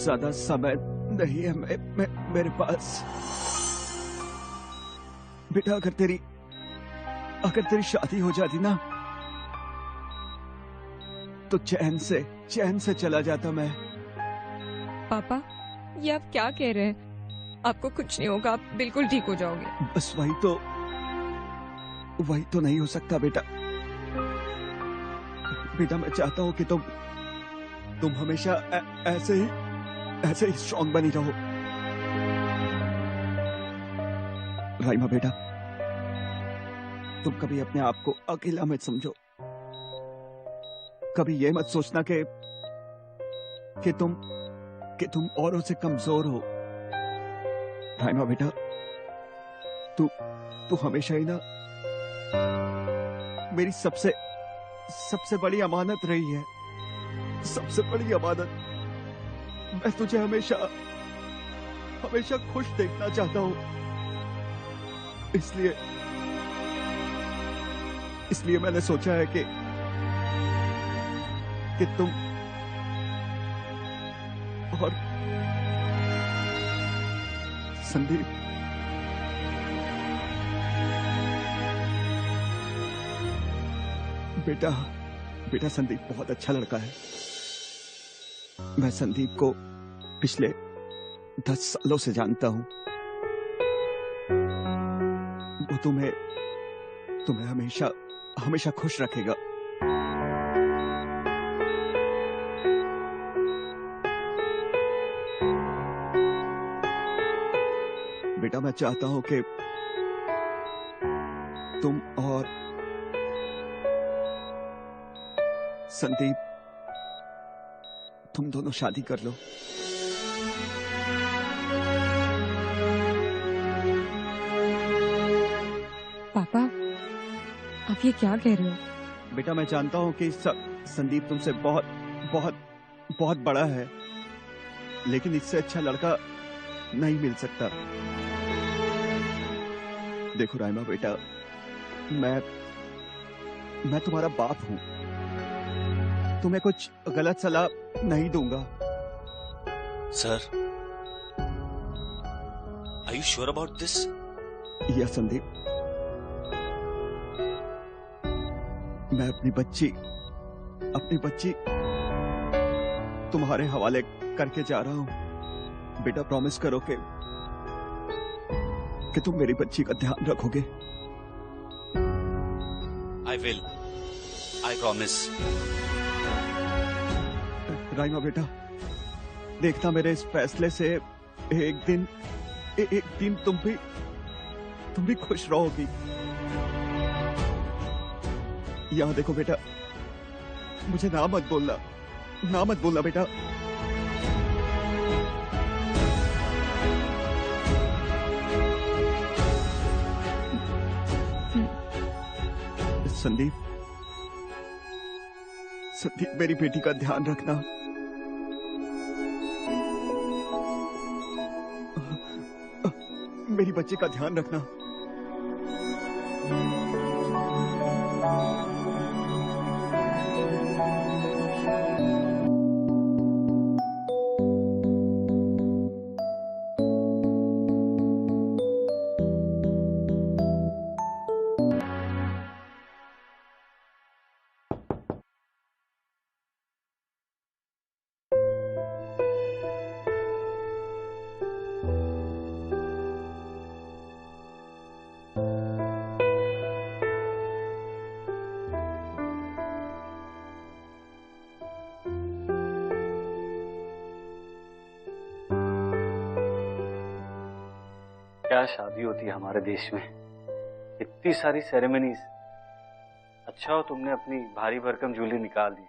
ज्यादा समय नहीं है मेरे पास। बेटा, अगर तेरी शादी हो जाती ना, तो चैन से चला जाता मैं। पापा, ये आप क्या कह रहे हैं? आपको कुछ नहीं होगा, आप बिल्कुल ठीक हो जाओगे। बस वही तो नहीं हो सकता बेटा। बेटा, मैं चाहता हूँ कि तुम हमेशा ऐसे ही स्ट्रांग बनी रहो। राइमा बेटा, तुम कभी अपने आप को अकेला मत समझो। कभी ये मत सोचना कि तुम औरों से कमजोर हो। राइमा बेटा, तू तू हमेशा ही ना मेरी सबसे बड़ी अमानत रही है। सबसे बड़ी अमानत। मैं तुझे हमेशा खुश देखना चाहता हूँ। इसलिए मैंने सोचा है कि तुम और संदीप बेटा संदीप बहुत अच्छा लड़का है। मैं संदीप को पिछले 10 सालों से जानता हूं। वो तुम्हें हमेशा खुश रखेगा। बेटा, मैं चाहता हूं कि तुम और संदीप, तुम दोनों शादी कर लो। पापा, आप ये क्या कह रहे हो? बेटा, मैं जानता हूं कि संदीप तुमसे बहुत बहुत बहुत बड़ा है, लेकिन इससे अच्छा लड़का नहीं मिल सकता। देखो राइमा बेटा, मैं तुम्हारा बाप हूं। तुम्हें कुछ गलत सलाह नहीं दूंगा। Sir, are you sure about this? या संदीप, मैं अपनी बच्ची तुम्हारे हवाले करके जा रहा हूं। बेटा, प्रॉमिस करो कि तुम मेरी बच्ची का ध्यान रखोगे। I will, I promise. Raima बेटा, देखना मेरे इस फैसले से एक दिन तुम भी खुश रहोगी। यहां देखो बेटा, मुझे ना मत बोलना बेटा। संदीप, मेरी बेटी का ध्यान रखना। मेरी बच्चे का ध्यान रखना। क्या शादी होती है हमारे देश में, इतनी सारी सेरेमनीज। अच्छा हो तुमने अपनी भारी भरकम ज्वेलरी निकाल दी।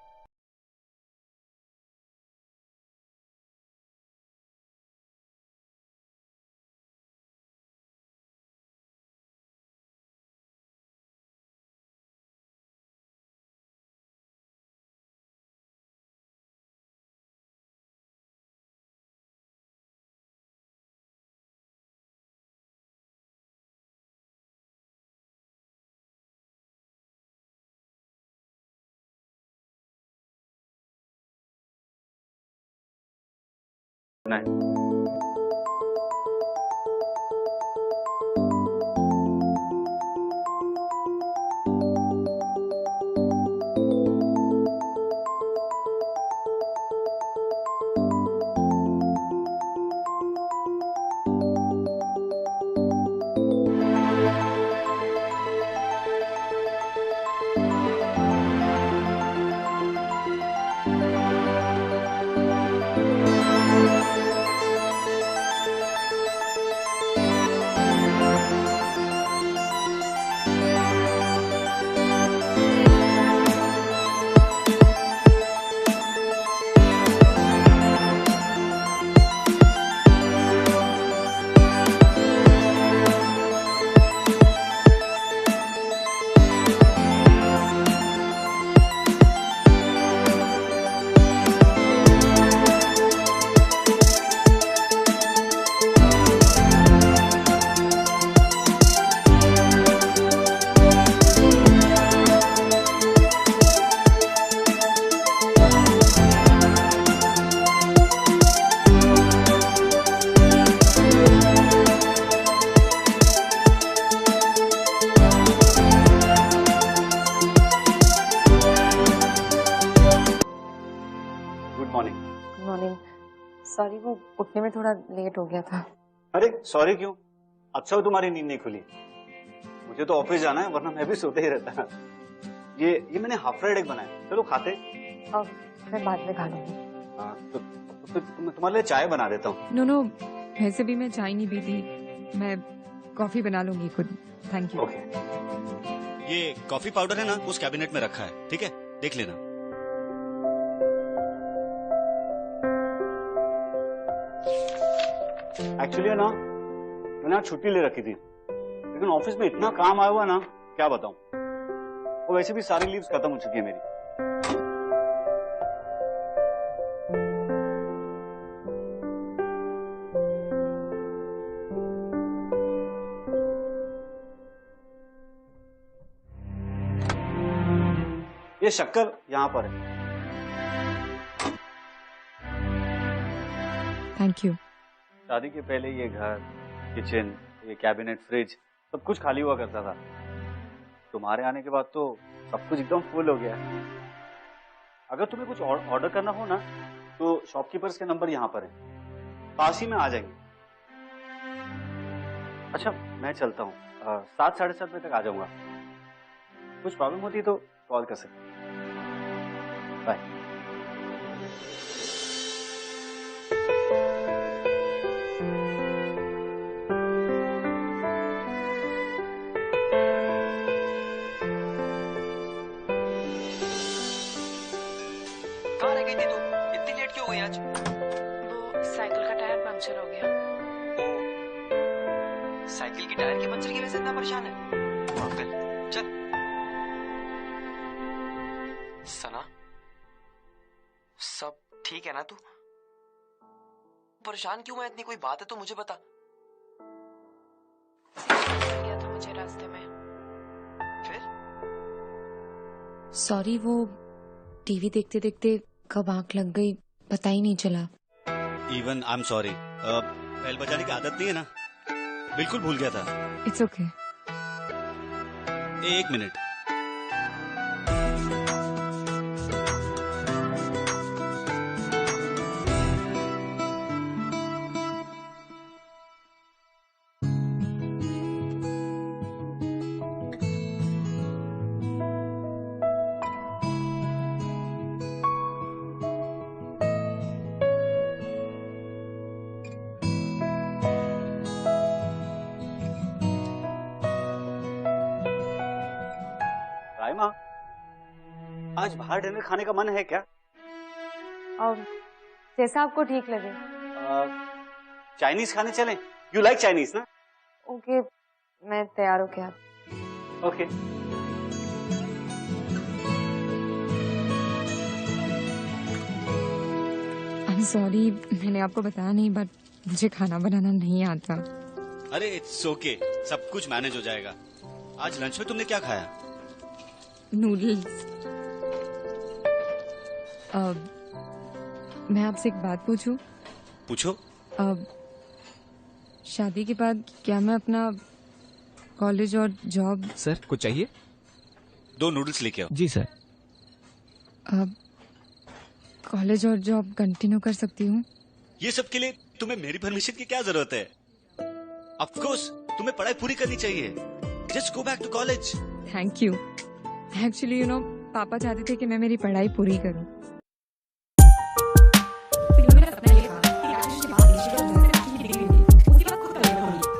नाइट। मॉर्निंग। सॉरी, वो उठने में थोड़ा लेट हो गया था। अरे सॉरी क्यों? अच्छा हो तुम्हारी नींद नहीं खुली। मुझे तो ऑफिस जाना है, वरना मैं भी सोते ही रहता। ये मैंने हाफ फ्राइड एग बनाया, चलो खाते। अब मैं बाद में खा लूंगी। हाँ तो तुम्हारे लिए चाय बना देता हूँ। नो, वैसे भी मैं चाय नहीं पीती, मैं कॉफी बना लूंगी खुद। Thank you. ओके। ये कॉफी पाउडर है ना, उस कैबिनेट में रखा है, ठीक है, देख लेना। एक्चुअली ना मैंने आज छुट्टी ले रखी थी, लेकिन ऑफिस में इतना काम आया हुआ ना, क्या बताऊं। और वैसे भी सारी लीव्स खत्म हो चुकी है मेरी। ये शक्कर यहाँ पर है। Thank you. शादी के पहले ये घर, किचन, ये कैबिनेट, फ्रिज सब कुछ खाली हुआ करता था। तुम्हारे आने के बाद तो सब कुछ एकदम फुल हो गया है। अगर तुम्हें कुछ ऑर्डर करना हो ना, तो शॉपकीपर्स के नंबर यहाँ पर है, पास ही में आ जाएंगे। अच्छा मैं चलता हूँ, 7 साढ़े 7 बजे तक आ जाऊंगा। कुछ प्रॉब्लम होती है तो कॉल कर सकते। बाय। कहाँ रह गई थी तू? इतनी लेट क्यों हुई आज? वो साइकिल का टायर पंक्चर हो गया। साइकिल की टायर के पंचर की वजह से इतना परेशान है? अंकल चल। सना, सब ठीक है ना तू? परेशान क्यों है इतनी? कोई बात है तो मुझे बता। गया था मुझे रास्ते में। फिर? सॉरी, वो टीवी देखते देखते कब आंख लग गई पता ही नहीं चला। Even I am sorry, bell बजाने की आदत नहीं है ना, बिल्कुल भूल गया था। It's okay. एक मिनट। राइमा, आज बाहर डिनर खाने का मन है क्या? और जैसा आपको ठीक लगे। चाइनीज खाने चलें? यू लाइक चाइनीज ना? ओके, मैं तैयार हो गया। ओके। आई एम सॉरी, मैंने आपको बताया नहीं, बट मुझे खाना बनाना नहीं आता। अरे इट्स ओके, सब कुछ मैनेज हो जाएगा। आज लंच में तुमने क्या खाया? नूडल्स। मैं आपसे एक बात पूछूं? पूछो। अब शादी के बाद क्या मैं अपना कॉलेज और जॉब सर कुछ चाहिए? 2 नूडल्स लेके आओ। जी सर। अब कॉलेज और जॉब कंटिन्यू कर सकती हूँ? ये सब के लिए तुम्हें मेरी परमिशन की क्या जरूरत है? ऑफ कोर्स तुम्हें पढ़ाई पूरी करनी चाहिए। Just go back to college. Thank you. Actually you know पापा चाहते थे कि मैं मेरी पढ़ाई पूरी करूँ।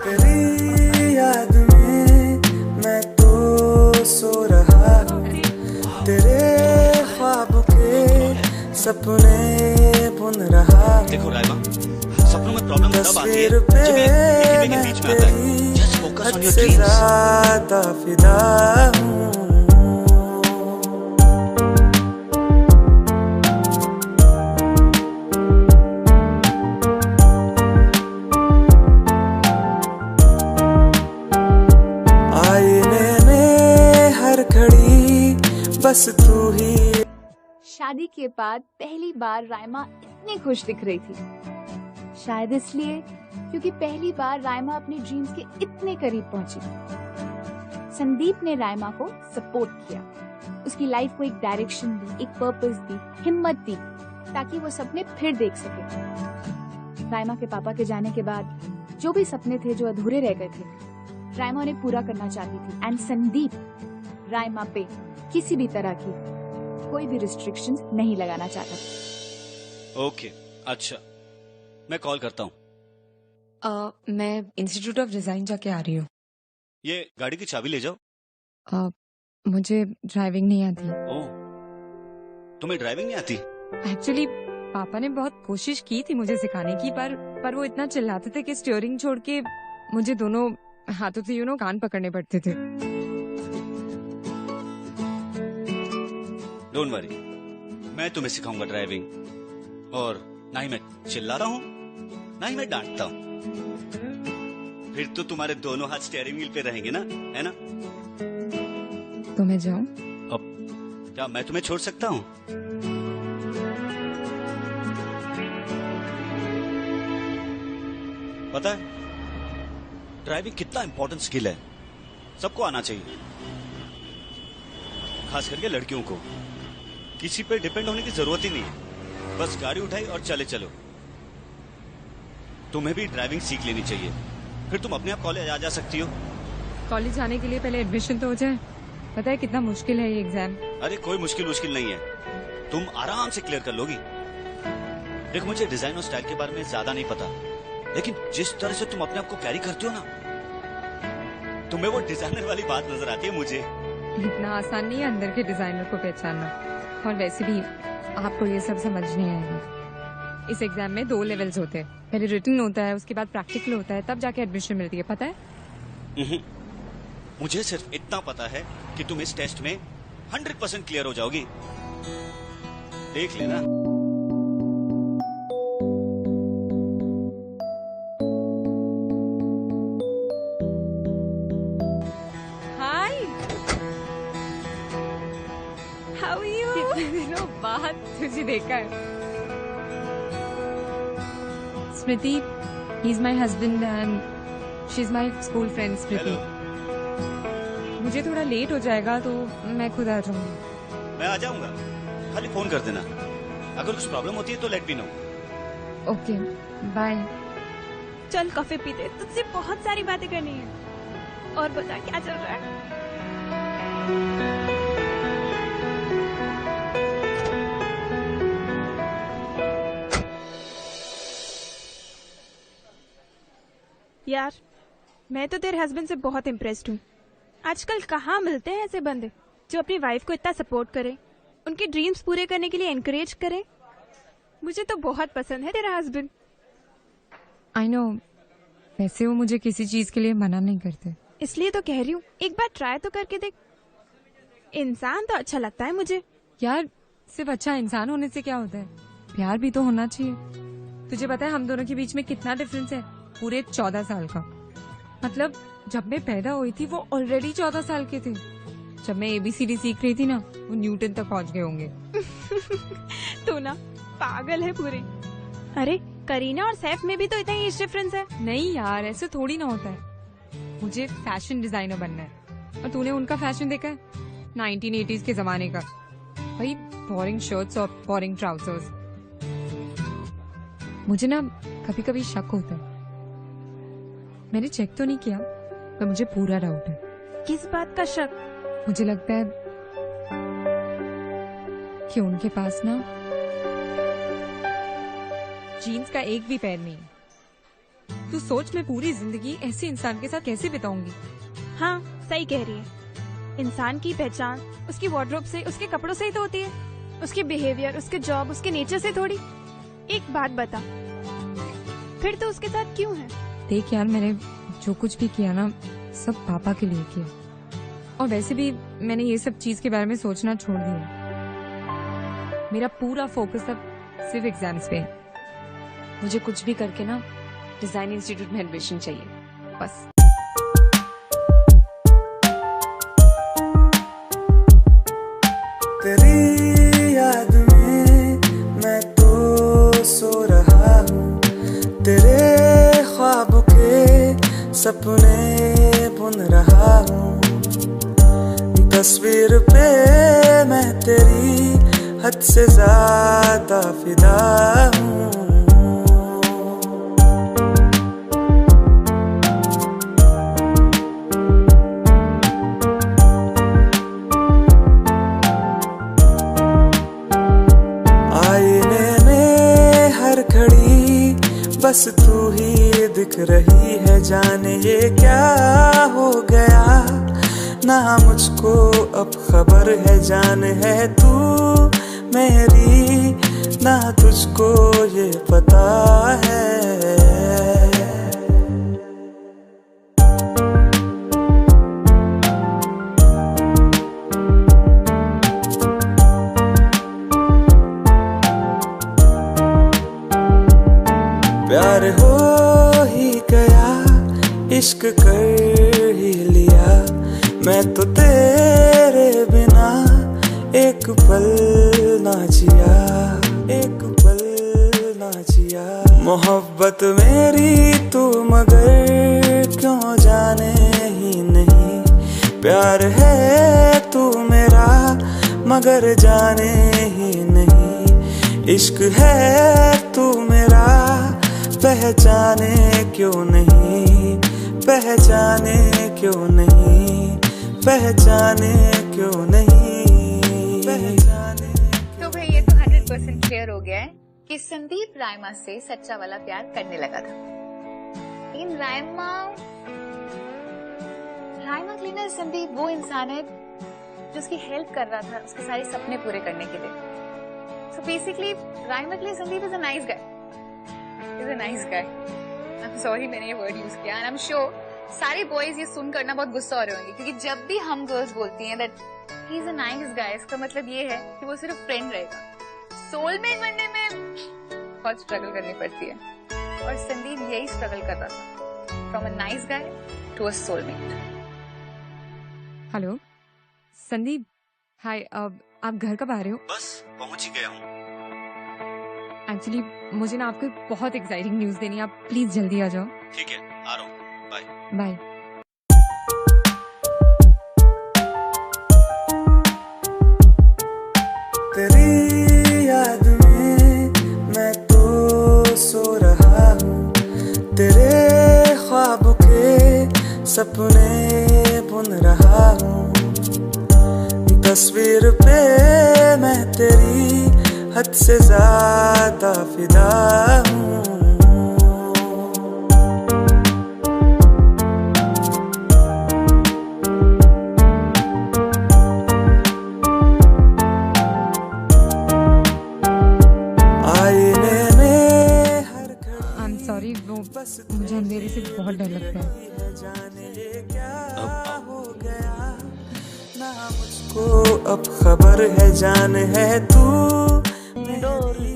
तेरी याद में मैं तो सो रहा हूँ, तेरे ख्वाब के सपने बुन रहा हूँ। देखो रायमा, सपनों में प्रॉब्लम तब आती है तस्वीर जब पे ये एक के बीच में आता है। जस्ट फोकस ऑन योर से ड्रीम्स। ज्यादा फिदा हूँ। आईने में हर घड़ी बस तू ही। शादी के बाद पहली बार रायमा इतनी खुश दिख रही थी, शायद इसलिए क्योंकि पहली बार रायमा अपने ड्रीम्स के इतने करीब पहुंची। संदीप ने रायमा को सपोर्ट किया, उसकी लाइफ को एक डायरेक्शन दी, एक पर्पस दी, हिम्मत दी, ताकि वो सपने फिर देख सके। रायमा के पापा के जाने के बाद जो भी सपने थे जो अधूरे रह गए थे, रायमा उन्हें पूरा करना चाहती थी। एंड संदीप रायमा पे किसी भी तरह की कोई भी रिस्ट्रिक्शंस नहीं लगाना चाहता था। ओके, अच्छा मैं कॉल करता हूँ। मैं इंस्टीट्यूट ऑफ डिजाइन जाके आ रही हूँ। ये गाड़ी की चाबी ले जाओ। मुझे ड्राइविंग नहीं आती। ओह, तुम्हें ड्राइविंग नहीं आती? एक्चुअली पापा ने बहुत कोशिश की थी मुझे सिखाने की, पर वो इतना चिल्लाते थे कि स्टीयरिंग छोड़ के मुझे दोनों हाथों से यू नो कान पकड़ने पड़ते थे। डोंट वरी, मैं तुम्हें सिखाऊंगा ड्राइविंग। और ना ही मैं चिल्ला रहा हूँ, ना ही मैं डांटता हूँ। फिर तो तुम्हारे दोनों हाथ स्टीयरिंग व्हील पे रहेंगे ना, है ना? तो मैं जाऊं? अब क्या मैं तुम्हें छोड़ सकता हूँ? पता है ड्राइविंग कितना इंपॉर्टेंट स्किल है, सबको आना चाहिए, खास करके लड़कियों को। किसी पे डिपेंड होने की जरूरत ही नहीं है, बस गाड़ी उठाई और चले चलो। तुम्हें भी ड्राइविंग सीख लेनी चाहिए, फिर तुम अपने आप कॉलेज आ जा सकती हो। कॉलेज जाने के लिए पहले एडमिशन तो हो जाए। पता है कितना मुश्किल है ये एग्जाम। अरे कोई मुश्किल नहीं है, तुम आराम से क्लियर कर लोगी। देखो मुझे डिजाइन और स्टाइल के बारे में ज्यादा नहीं पता, लेकिन जिस तरह से तुम अपने आप को कैरी करती हो ना, तुम्हें वो डिजाइनर वाली बात नजर आती है मुझे। इतना आसान नहीं है अंदर के डिजाइनर को पहचानना, और वैसे भी आपको ये सब समझ नहीं आएगा। इस एग्जाम में 2 लेवल्स होते हैं, पहले रिटन होता है, उसके बाद प्रैक्टिकल होता है, तब जाके एडमिशन मिलती है। पता है? मुझे सिर्फ इतना पता है कि तुम इस टेस्ट में 100% क्लियर हो जाओगी, देख लेना। Hi, how are you? कितने दिनों बाद तुझे देखा है। Smriti, he is my husband and she is my school friend Smriti. Hello. मुझे थोड़ा लेट हो जाएगा तो मैं खुद आ जाऊंगी। मैं आ जाऊंगा, खाली फोन कर देना। अगर कुछ प्रॉब्लम होती है तो let me know. Okay, bye. चल कॉफी पीते, तुझसे बहुत सारी बातें करनी है। और बता क्या चल रहा है? यार मैं तो तेरे हस्बैंड से बहुत इम्प्रेस्ड हूँ। आजकल कहाँ मिलते हैं ऐसे बंदे जो अपनी वाइफ को इतना सपोर्ट करे, उनके ड्रीम्स पूरे करने के लिए एनकरेज करे। मुझे तो बहुत पसंद है तेरा हस्बैंड। आई नो, वैसे वो मुझे किसी चीज के लिए मना नहीं करते, इसलिए तो कह रही हूँ एक बार ट्राई तो करके देख। इंसान तो अच्छा लगता है मुझे। यार सिर्फ अच्छा इंसान होने से क्या होता है, प्यार भी तो होना चाहिए। तुझे पता है हम दोनों के बीच में कितना डिफरेंस है? पूरे 14 साल का। मतलब जब मैं पैदा हुई थी वो ऑलरेडी 14 साल के थे। जब मैं ABCD सीख रही थी ना, वो न्यूटन तक पहुंच गए होंगे। तू ना पागल है पूरी। अरे करीना और सैफ में भी तो इतना ही एज डिफरेंस है। नहीं यार, ऐसे थोड़ी ना होता है। मुझे फैशन डिजाइनर बनना है और तूने उनका फैशन देखा है 1980s के जमाने का। भाई बोरिंग शर्ट्स और बोरिंग ट्राउजर्स। मुझे ना कभी कभी शक होता है। मैंने चेक तो नहीं किया पर मुझे पूरा डाउट है। किस बात का शक? मुझे लगता है कि उनके पास ना जीन्स का एक भी पैर नहीं है। तू सोच, मैं पूरी जिंदगी ऐसे इंसान के साथ कैसे बिताऊंगी। हाँ सही कह रही है। इंसान की पहचान उसकी वार्डरोब से, उसके कपड़ों से ही तो होती है, उसके बिहेवियर, उसके जॉब, उसके नेचर से थोड़ी। एक बात बता, फिर तो उसके साथ क्यों है? देख यार, मैंने जो कुछ भी किया ना सब पापा के लिए किया, और वैसे भी मैंने ये सब चीज के बारे में सोचना छोड़ दिया। मेरा पूरा फोकस अब सिर्फ एग्जाम्स पे है। मुझे कुछ भी करके ना डिजाइन इंस्टीट्यूट में एडमिशन चाहिए बस। तेरी याद में मैं तो सो रहा हूँ, तेरे ख्वाब के सपने बुन रहा हूँ। तस्वीर पे मैं तेरी हद से ज्यादा फिदा हूँ। बस तू ही दिख रही है, जाने ये क्या हो गया। ना मुझको अब खबर है, जान है तू मेरी, ना तुझको ये पता है। प्यार हो ही गया, इश्क कर ही लिया, मैं तो तेरे बिना एक पल ना जिया, एक पल ना जिया। मोहब्बत मेरी तू मगर क्यों जाने ही नहीं, प्यार है तू मेरा मगर जाने ही नहीं। इश्क है तू मेरा पहचाने क्यों नहीं, पहचाने क्यों नहीं, पहचाने क्यों नहीं, पहचाने। तो भाई ये तो 100% क्लियर हो गया है कि संदीप रायमा से सच्चा वाला प्यार करने लगा था। लेकिन रायमा के लिए ना संदीप वो इंसान है जो उसकी हेल्प कर रहा था उसके सारे सपने पूरे करने के लिए। So basically रायमा के लिए Sandeep is a nice guy. He's a nice guy. I'm sorry मैंने ये वर्ड यूज किया, and I'm sure सारे बॉयज ये सुनकर ना बहुत गुस्सा हो रहे होंगे, क्योंकि जब भी हम गर्ल्स बोलती हैं that he's a nice guy, इसका मतलब ये है कि वो सिर्फ फ्रेंड रहेगा। सोलमेट बनने में बहुत स्ट्रगल करनी पड़ती है, और संदीप यही स्ट्रगल कर रहा था, from a nice guy to a soulmate। Hello Sandeep, hi. आप घर कब आ रहे हो? बस पहुंच ही गया हूँ। एक्चुअली मुझे ना आपको बहुत एक्साइटिंग न्यूज देनी है, आप प्लीज जल्दी आ जाओ। ठीक है, आ रहा हूँ। Bye bye. तेरी याद में मैं तो सो रहा हूँ, तेरे ख्वाब के सपने बुन रहा हूँ। तस्वीर पे मैं तेरी हद से ज्यादा फिदा हूँ। आईने में हर I'm sorry, वो मुझे अंधेरे से बहुत डर लगता है। जाने ये क्या हो गया, ना मुझको अब खबर है, जान है तू।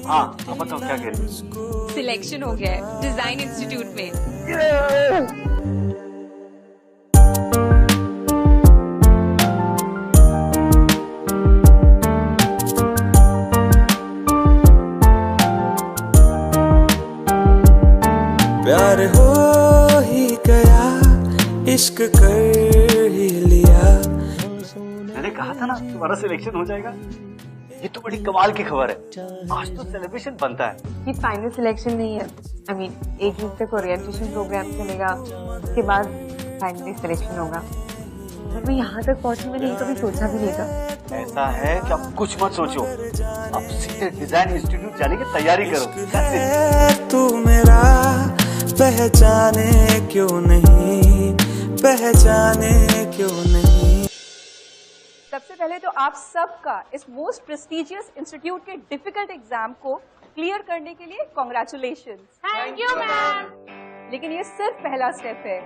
हाँ अब बताओ क्या कह रही? सिलेक्शन हो गया है डिजाइन इंस्टीट्यूट में। इश्क कर ही लिया। मैंने कहा था ना तुम्हारा सिलेक्शन हो जाएगा। ये तो बड़ी कमाल की खबर है। आज तो सेलिब्रेशन बनता है। ये फाइनल सिलेक्शन नहीं है। I mean, 1 वीक तक ओरिएंटेशन प्रोग्राम चलेगा, उसके बाद फाइनली सिलेक्शन होगा। और मैं यहाँ तक पहुँची, मैंने कभी सोचा भी नहीं था। ऐसा है कि अब कुछ मत सोचो, अब सीधे डिजाइन इंस्टीट्यूट जाने की तैयारी करो। तू मेरा पहचाने क्यों नहीं, पहचाने क्यों नहीं। सबसे पहले तो आप सबका इस मोस्ट प्रेस्टिजियस इंस्टीट्यूट के डिफिकल्ट एग्जाम को क्लियर करने के लिए कॉन्ग्रेचुलेशंस। Thank you ma'am. लेकिन ये सिर्फ पहला स्टेप है।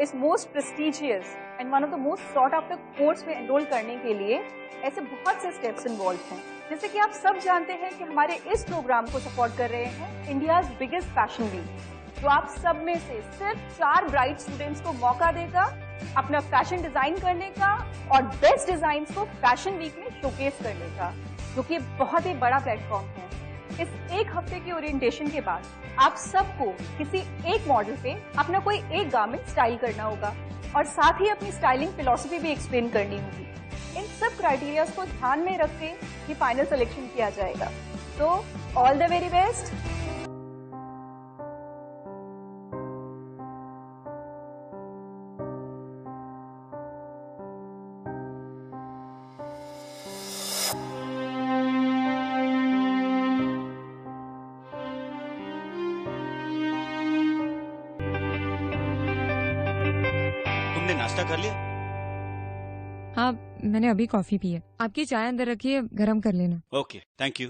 इस most prestigious and one of the most sought after course में एनरोल करने के लिए ऐसे बहुत से स्टेप्स इन्वॉल्व हैं। जैसे कि आप सब जानते हैं कि हमारे इस प्रोग्राम को सपोर्ट कर रहे हैं इंडियाज बिगेस्ट फैशन वीक, जो आप सब में से सिर्फ 4 ब्राइट स्टूडेंट्स को मौका देगा अपना फैशन डिजाइन करने का और बेस्ट डिजाइन को फैशन वीक में शोकेस करने का, जो कि बहुत ही बड़ा प्लेटफॉर्म है। इस 1 हफ्ते के ओरिएंटेशन के बाद आप सबको किसी एक मॉडल पे अपना कोई एक गारमेंट स्टाइल करना होगा और साथ ही अपनी स्टाइलिंग फिलॉसफी भी एक्सप्लेन करनी होगी। इन सब क्राइटेरियाज को ध्यान में रख के ही फाइनल सिलेक्शन किया जाएगा। तो ऑल द वेरी बेस्ट। तुमने नाश्ता कर लिया? हाँ, मैंने अभी कॉफी पी है। आपकी चाय अंदर रखिए, गरम कर लेना। Okay, thank you.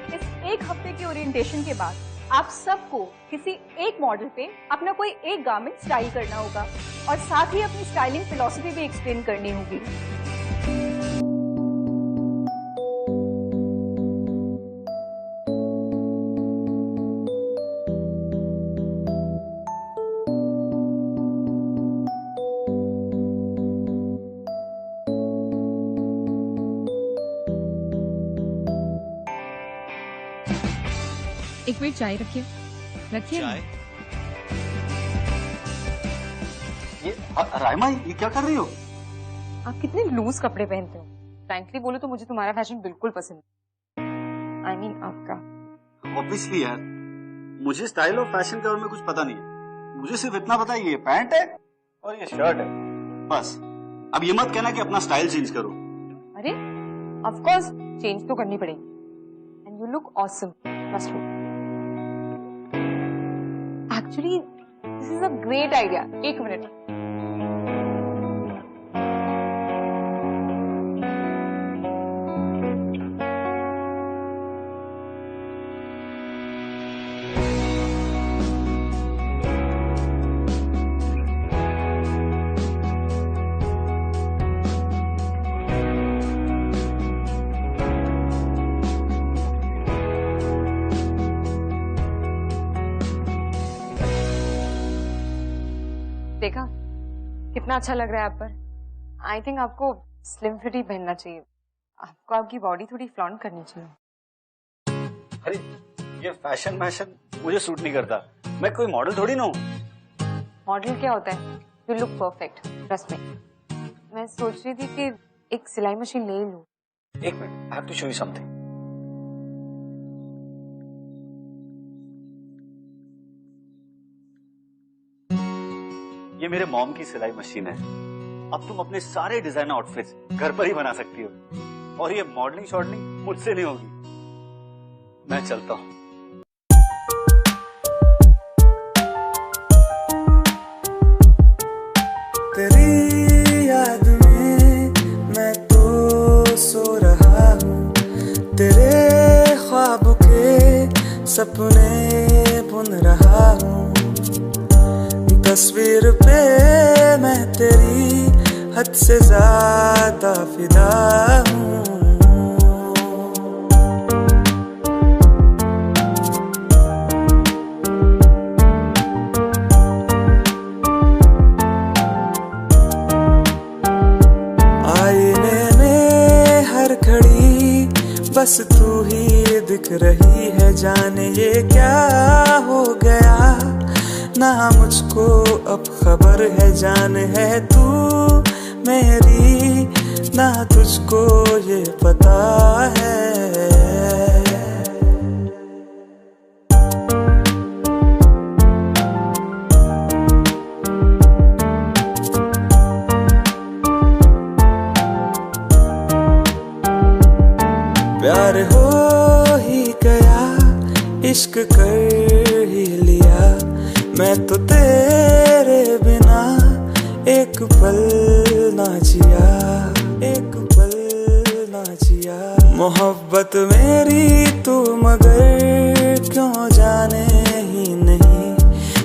इस 1 हफ्ते के ओरिएंटेशन के बाद आप सबको किसी एक मॉडल पे अपना कोई एक गारमेंट स्टाइल करना होगा और साथ ही अपनी स्टाइलिंग फिलॉसफी भी एक्सप्लेन करनी होगी। एक मिनट, चाय रखिए। रखिए ना। चाय? ये राइमा, ये क्या कर रही हो? आप कितने लूज कपड़े पहनते हो। फ्रैंकली बोलो तो मुझे तुम्हारा फैशन बिल्कुल पसंद नहीं। I mean, आपका। ऑब्वियसली यार, मुझे स्टाइल और फैशन के बारे में कुछ पता नहीं है। मुझे सिर्फ इतना पता है ये पैंट है और ये शर्ट है, बस। अब ये मत कहना कि अपना स्टाइल चेंज करो। अरे ऑफ कोर्स चेंज तो करनी पड़ेगी। And you look awesome, must look. Actually this is a great idea. 1 minute. देखा कितना अच्छा लग रहा है आप पर। आई थिंक आपको स्लिम फिट ही पहनना चाहिए। आपको आपकी बॉडी थोड़ी फ्लॉन्ट करनी चाहिए। अरे ये फैशन मुझे सूट नहीं करता। मैं कोई मॉडल थोड़ी ना हूँ। मॉडल क्या होता है? You look perfect, trust me. मैं सोच रही थी कि एक सिलाई मशीन ले लूं। 1 minute, I have to show you something. ये मेरे मॉम की सिलाई मशीन है। अब तुम अपने सारे डिजाइनर आउटफिट्स घर पर ही बना सकती हो और ये मॉडलिंग शॉडलिंग मुझसे नहीं होगी। मैं चलता हूँ। तेरी याद में मैं तो सो रहा हूँ, तेरे ख्वाब के सपने बुन रहा हूँ। तस्वीर पे मैं तेरी हद से ज्यादा फिदा हूँ। आईने में हर घड़ी बस तू ही दिख रही है जाने ये क्या हो गया, ना मुझको अब खबर है जान है तू मेरी, ना तुझको ये पता है। प्यार हो ही गया, इश्क कर ही लिया, मैं तो तेरे बिना एक पल ना जिया, एक पल ना जिया। मोहब्बत मेरी तू मगर क्यों जाने ही नहीं,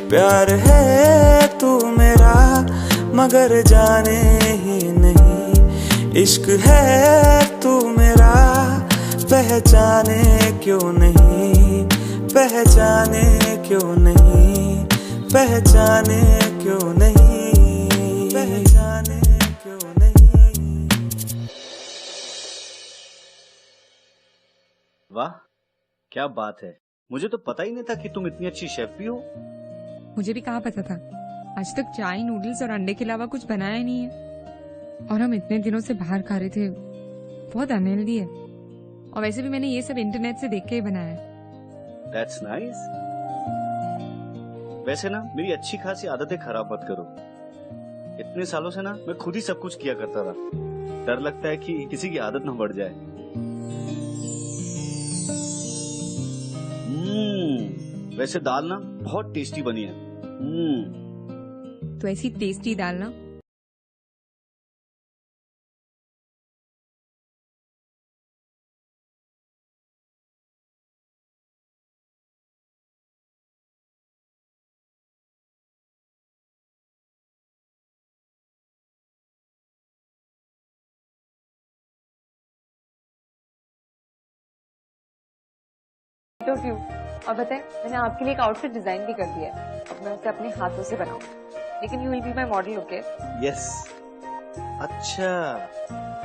प्यार है तू मेरा मगर जाने ही नहीं, इश्क है तू मेरा पहचाने क्यों नहीं, पहचाने क्यों नहीं, पहचाने क्यों नहीं, पहचाने क्यों नहीं। वाह क्या बात है, मुझे तो पता ही नहीं था कि तुम इतनी अच्छी शेफ भी हो। मुझे भी कहाँ पता था, आज तक चाय नूडल्स और अंडे के अलावा कुछ बनाया नहीं है। और हम इतने दिनों से बाहर खा रहे थे, बहुत अनहेल्दी है। और वैसे भी मैंने ये सब इंटरनेट से देख के ही बनाया है। That's nice. वैसे ना मेरी अच्छी खासी आदतें खराब मत करो। इतने सालों से ना मैं खुद ही सब कुछ किया करता था, डर लगता है कि किसी की आदत ना बढ़ जाए। वैसे दाल ना बहुत टेस्टी बनी है। तो ऐसी टेस्टी दाल ना और बताएं, मैंने आपके लिए एक आउटफिट डिजाइन भी कर दिया है, अब मैं उसे अपने हाथों से बनाऊं, लेकिन you will be my model, okay? Yes. अच्छा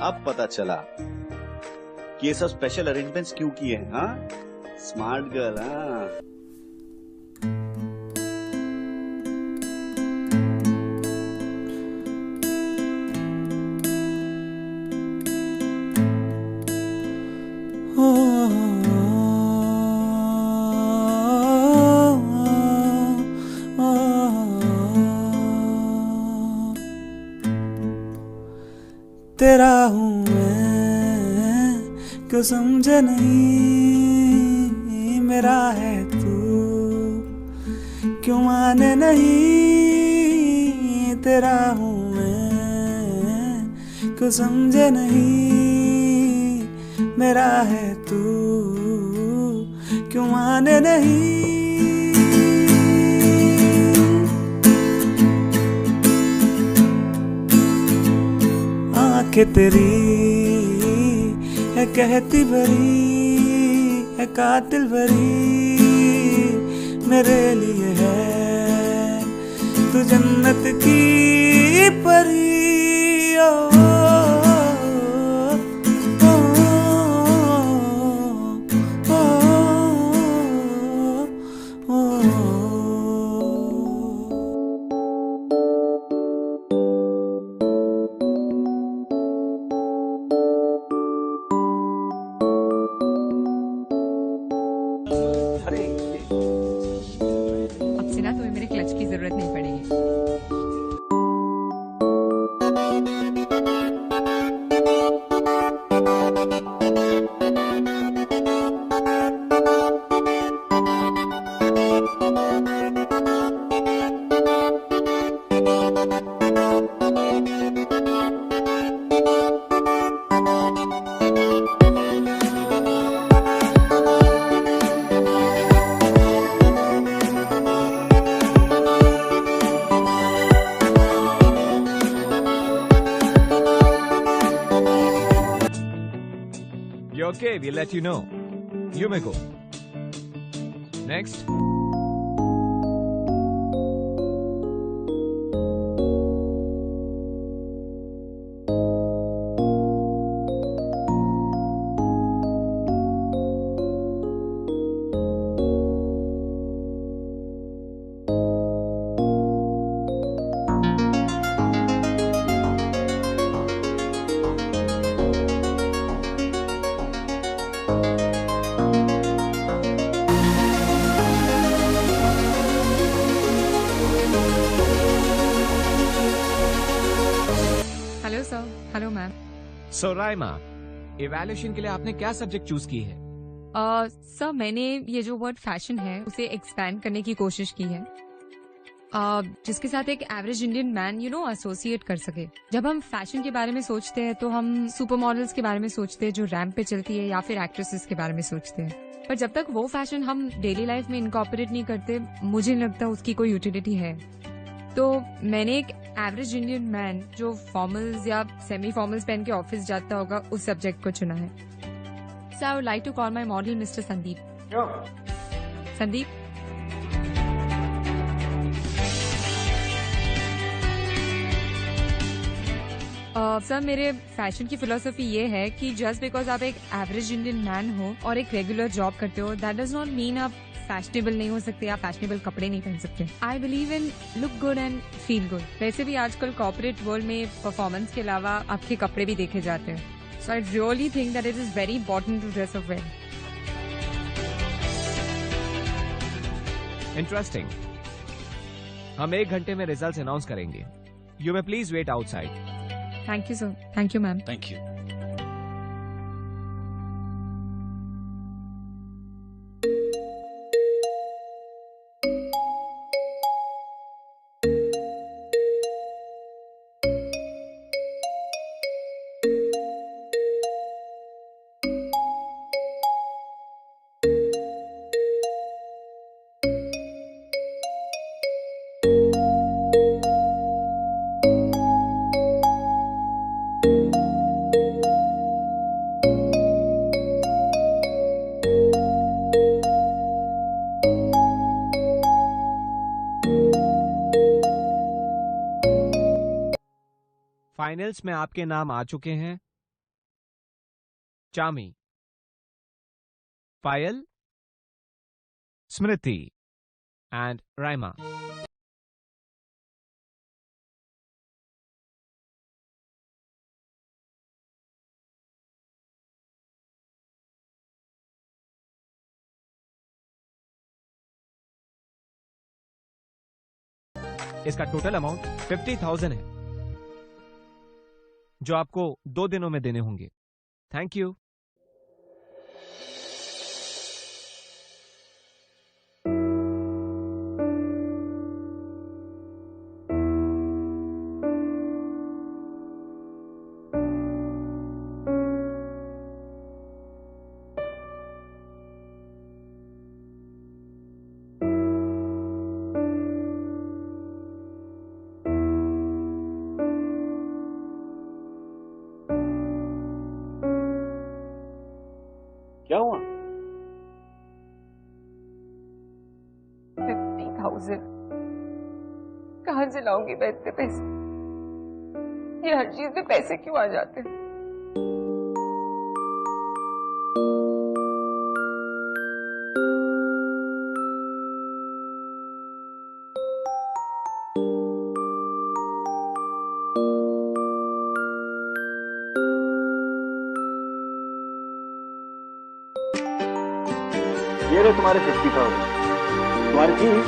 अब पता चला कि ये सब स्पेशल अरेंजमेंट्स क्यों किए हैं। हाँ स्मार्ट गर्ल। हाँ तेरा हूँ मैं क्यों समझे नहीं, मेरा है तू क्यों माने नहीं, तेरा हूँ मैं क्यों समझे नहीं, मेरा है तू क्यों माने नहीं। आंखें तेरी है कहती भरी है कातिल भरी, मेरे लिए है तू जन्नत की परी। ओ, ओ, ओ, ओ, ओ, अब से ना तुम्हें मेरे क्लच की जरूरत नहीं पड़ेगी। You're okay, we'll let you know. You may go. Next. So Raima, evaluation के लिए आपने क्या सब्जेक्ट चूज की है? सर मैंने ये जो वर्ड फैशन है उसे एक्सपैंड करने की कोशिश की है, जिसके साथ एक एवरेज इंडियन मैन एसोसिएट कर सके। जब हम फैशन के बारे में सोचते हैं तो हम सुपर मॉडल्स के बारे में सोचते हैं जो रैंप पे चलती है, या फिर एक्ट्रेसेस के बारे में सोचते हैं। पर जब तक वो फैशन हम डेली लाइफ में इनकॉर्पोरेट नहीं करते, मुझे नहीं लगता उसकी कोई यूटिलिटी है। तो मैंने एक एवरेज इंडियन मैन जो फॉर्मल्स या सेमी फॉर्मल्स पहन के ऑफिस जाता होगा, उस सब्जेक्ट को चुना है। So I would like to call my model mister Sandeep. Sandeep, sir मेरे फैशन की फिलोसफी ये है कि जस्ट बिकॉज आप एक एवरेज इंडियन मैन हो और एक रेगुलर जॉब करते हो, दैट डज नॉट मीन आप फैशनेबल नहीं हो सकते या फैशनेबल कपड़े नहीं पहन सकते। I believe in look good and feel good. वैसे भी आजकल कॉर्पोरेट वर्ल्ड में परफॉर्मेंस के अलावा आपके कपड़े भी देखे जाते हैं। So I really think that it is very important to dress up well. Interesting. हम 1 घंटे में रिजल्ट्स अनाउंस करेंगे। You may please wait outside. Thank you sir. Thank you ma'am. Thank you. Finals में आपके नाम आ चुके हैं चामी, पायल, स्मृति एंड राइमा। इसका टोटल अमाउंट 50,000 है जो आपको 2 दिनों में देने होंगे। Thank you. क्या हुआ? 50,000 कहाँ से लाऊंगी मैं इतने पैसे? ये हर चीज में पैसे क्यों आ जाते हैं? ये रहे तुम्हारे 50,000। तुम्हारी फीस?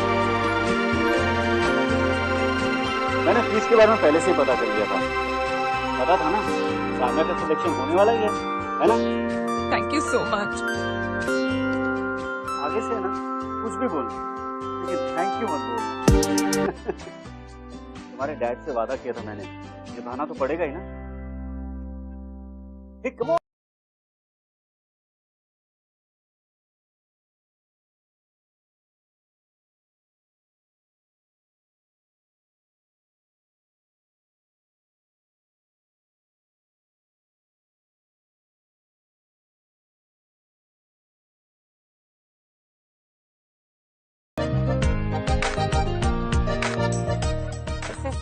मैंने फीस के बारे में पहले से ही पता कर लिया था। पता था ना सामने का सिलेक्शन होने वाला ही है ना? Thank you so much. आगे से ना कुछ भी बोल, लेकिन थैंक यू मत बोल। तुम्हारे डैड से वादा किया था मैंने, निभाना तो पड़ेगा ही ना। Come on.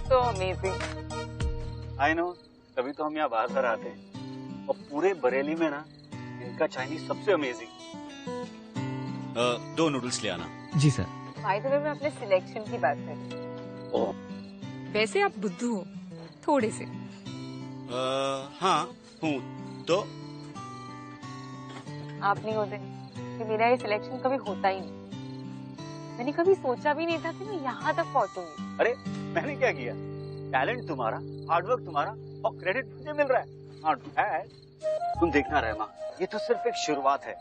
तो अमेजिंग। आई नो, तभी तो हम यहाँ बार बार आते हैं। और पूरे बरेली में ना इनका चाइनीज सबसे अमेजिंग। 2 नूडल्स ले आना। जी सर। बाय द वे मैं अपने सिलेक्शन की बात कर रही हूँ। वैसे आप बुद्धू हो थोड़े से। हाँ हूँ तो। आप नहीं होते कि मेरा ये सिलेक्शन कभी होता ही नहीं। मैंने कभी सोचा भी नहीं था कि मैं यहाँ तक पहुँचूंगी। अरे मैंने क्या किया? टैलेंट तुम्हारा, हार्डवर्क तुम्हारा और क्रेडिट मुझे मिल रहा है। Not bad. तुम देखना रहमा, ये तो सिर्फ एक शुरुआत है।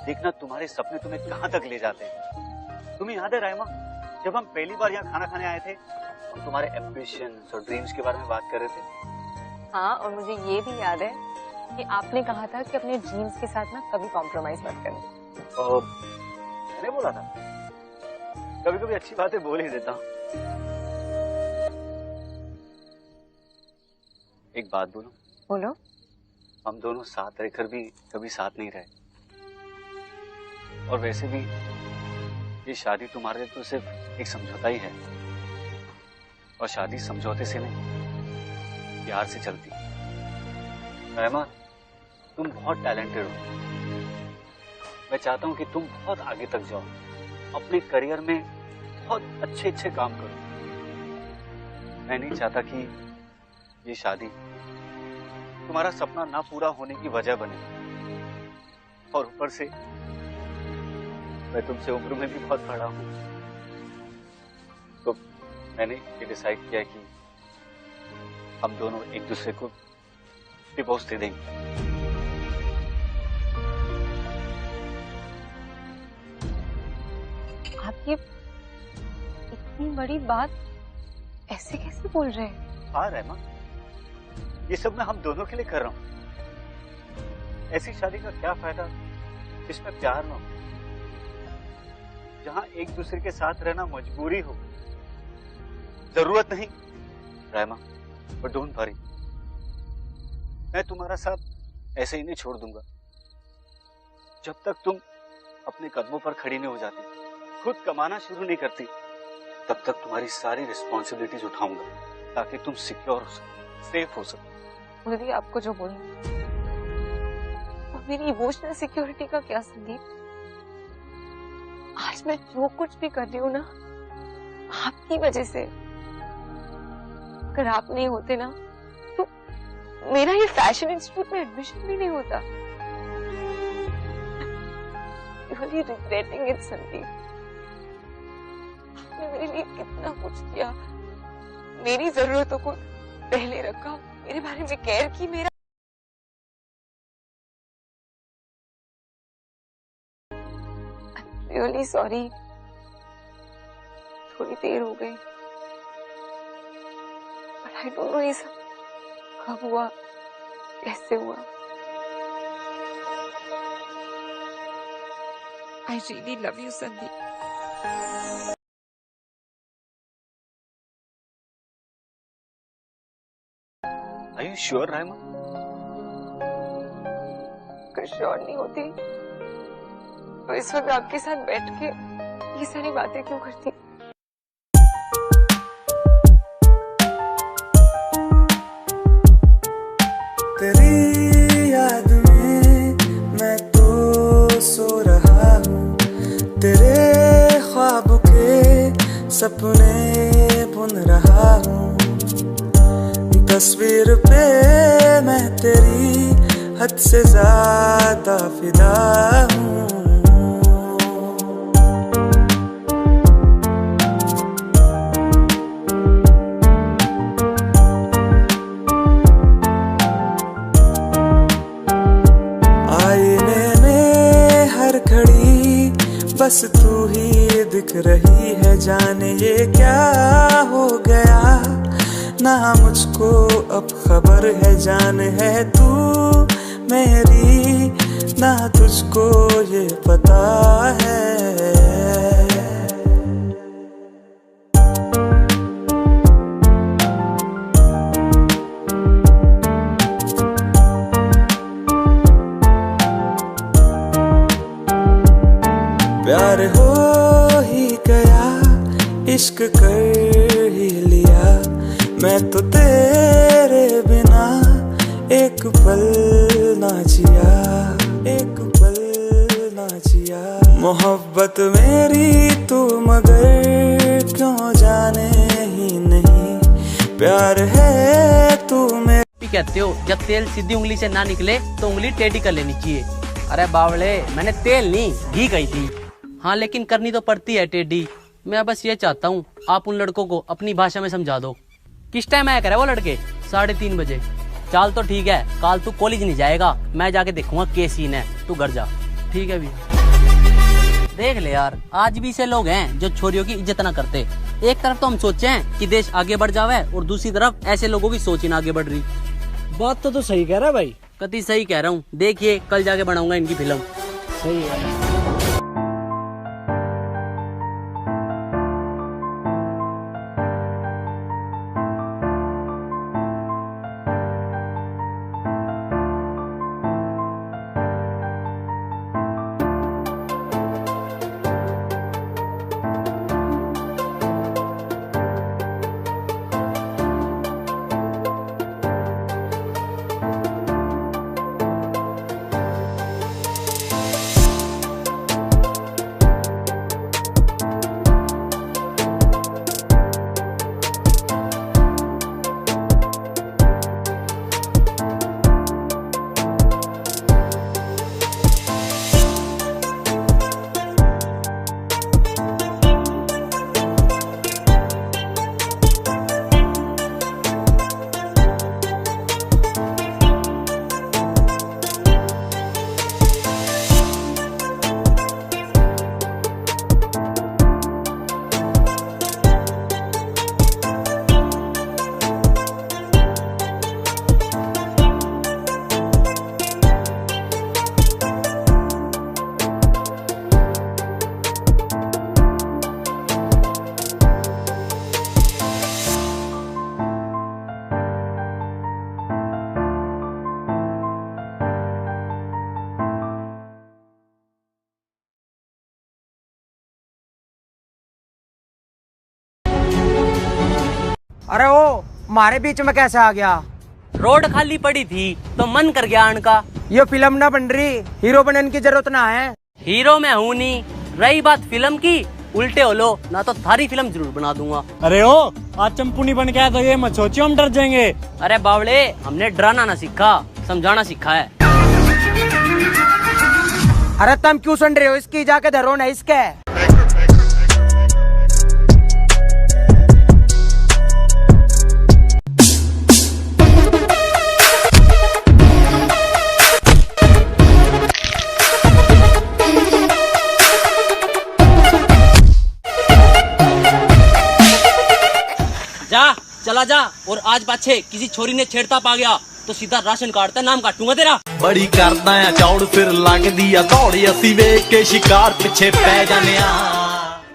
देखना तुम्हारे सपने तुम्हें कहाँ तक ले जाते हैं। तुम्हें याद है रहमा, जब हम पहली बार यहाँ खाना खाने आए थे, हम तुम्हारे एम्बिशंस और ड्रीम्स के बारे में बात कर रहे थे। हाँ, और मुझे ये भी याद है कि आपने कहा था कि अपने ड्रीम्स के साथ ना कभी कॉम्प्रोमाइज मत करना। और मैंने बोला था, कभी कभी अच्छी बातें बोल ही देता हूँ। एक बात बोलो। बोलो। हम दोनों साथ रहकर भी कभी साथ नहीं रहे, और वैसे भी ये शादी तुम्हारे लिए तो सिर्फ एक समझौता ही है, और शादी समझौते से नहीं, प्यार से चलती। रहमा, तुम बहुत टैलेंटेड हो। मैं चाहता हूं कि तुम बहुत आगे तक जाओ, अपने करियर में बहुत अच्छे अच्छे काम करो। मैं नहीं चाहता कि ये शादी तुम्हारा सपना ना पूरा होने की वजह बने, और ऊपर से मैं तुमसे उम्र में भी बहुत बड़ा हूं। तो मैंने ये डिसाइड किया कि हम दोनों एक दूसरे को डिवोर्स दे देंगे। आप ये इतनी बड़ी बात ऐसे कैसे बोल रहे हैं? हाँ रहमा, ये सब मैं हम दोनों के लिए कर रहा हूँ। ऐसी शादी का क्या फायदा जिसमें प्यार ना हो, जहाँ एक दूसरे के साथ रहना मजबूरी हो, जरूरत नहीं। रहमा, बट डोंट वरी, मैं तुम्हारा साथ ऐसे ही नहीं छोड़ दूंगा। जब तक तुम अपने कदमों पर खड़ी नहीं हो जाती, खुद कमाना शुरू नहीं करती, तब तक तुम्हारी सारी रिस्पॉन्सिबिलिटीज उठाऊंगा, ताकि तुम सिक्योर हो सको, सेफ हो सको। मुझे आपको जो बोलूं, और मेरी इमोशनल सिक्योरिटी का क्या संदीप? आज मैं जो कुछ भी कर रही हूँ ना, आपकी वजह से। अगर आप नहीं होते ना, तो मेरा ये फैशन इंस्टीट्यूट में एडमिशन भी नहीं होता। Really regretting it, Sandeep. आपने मेरे लिए कितना कुछ किया, मेरी जरूरतों को पहले रखा, मेरे बारे में केयर की। मेरा रियली सॉरी, थोड़ी देर हो गई, बट आई डोंट नो ये सब कब हुआ, कैसे हुआ। I really love you Sandeep. Are you sure, रहमा? अगर श्योर नहीं होती तो इस वक्त आपके साथ बैठ के ये सारी बातें क्यों करती? तेरी याद में मैं तो सो रहा हूँ, तेरे ख्वाब के सपने बुन रहा हूँ। तस्वीर पे मैं तेरी हद से ज्यादा फिदा हूँ। आईने में हर घड़ी बस तू ही दिख रही है, जाने ये क्या हो गया, ना मुझको अब खबर है। जान है तू मेरी, ना तुझको ये पता है। प्यार हो ही गया, इश्क कर ही लिया, मैं तो तेरे बिना एक पल ना जिया, एक पल ना जिया। मोहब्बत मेरी तू मगर क्यों जाने ही नहीं, प्यार है तू मेरा। कहते हो जब तेल सीधी उंगली से ना निकले तो उंगली टेढ़ी कर लेनी चाहिए। अरे बावले, मैंने तेल नहीं घी कही थी। हाँ, लेकिन करनी तो पड़ती है टेढ़ी। मैं बस ये चाहता हूँ आप उन लड़कों को अपनी भाषा में समझा दो। किस टाइम आया करे वो लड़के? 3:30 बजे। चाल तो ठीक है, कल तू कॉलेज नहीं जाएगा, मैं जाके देखूंगा के सीन है, तू घर जा। ठीक है भैया। देख ले यार, आज भी से लोग हैं जो छोरियों की इज्जत ना करते। एक तरफ तो हम सोचे हैं कि देश आगे बढ़ जावे और दूसरी तरफ ऐसे लोगों की सोच ही ना आगे बढ़ रही। बात तो सही कह रहा है भाई। कति सही कह रहा हूँ। देखिए कल जाके बनाऊंगा इनकी फिल्म। सही है। अरे ओ हमारे बीच में कैसे आ गया? रोड खाली पड़ी थी तो मन कर गया आने का। ये फिल्म ना बन रही, हीरो बनने की जरूरत ना है। हीरो मैं हूँ नहीं। रही बात फिल्म की, उल्टे हो लो ना तो थारी फिल्म जरूर बना दूंगा। अरे ओ आज चंपुनी बन के आया तो ये मत सोचियो हम डर जाएंगे। अरे बावले, हमने डराना ना सीखा, समझाना सीखा है। अरे तुम क्यों सुन रहे हो? इसकी जाके धरो ना इसके। जा चला जा, और आज पाछे किसी छोरी ने छेड़ता पा गया तो सीधा राशन कार्ड का नाम काटूंगा तेरा। बड़ी करदा है चौड़ फिर लग दिया दौड़ी, असी वेख के शिकार पीछे पै जाने।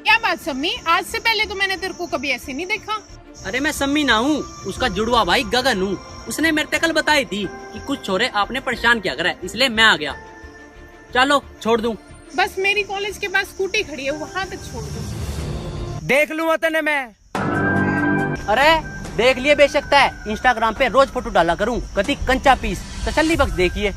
क्या बात सम्मी, आज से पहले तो मैंने तेरे को कभी ऐसे नहीं देखा। अरे मैं सम्मी ना हूँ, उसका जुड़वा भाई गगन हूँ। उसने मेरे से कल बताई थी कि कुछ छोरे आपने परेशान किया करे, इसलिए मैं आ गया। चलो छोड़ दूं। बस मेरी कॉलेज के पास स्कूटी खड़ी है, वहाँ तक छोड़ दूं। देख लूँ तने मैं। अरे देख लिए बेशकता है, इंस्टाग्राम पे रोज फोटो डाला करूं, कति कंचा पीस। तसल्ली बख्श देखिए।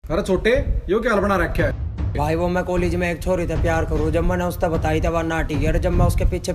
अरे छोटे यो क्या बना रखा है? भाई वो मैं कॉलेज में एक छोरी से प्यार करूँ, जब मैंने उससे बताई था वह नाटी, और जब मैं उसके पीछे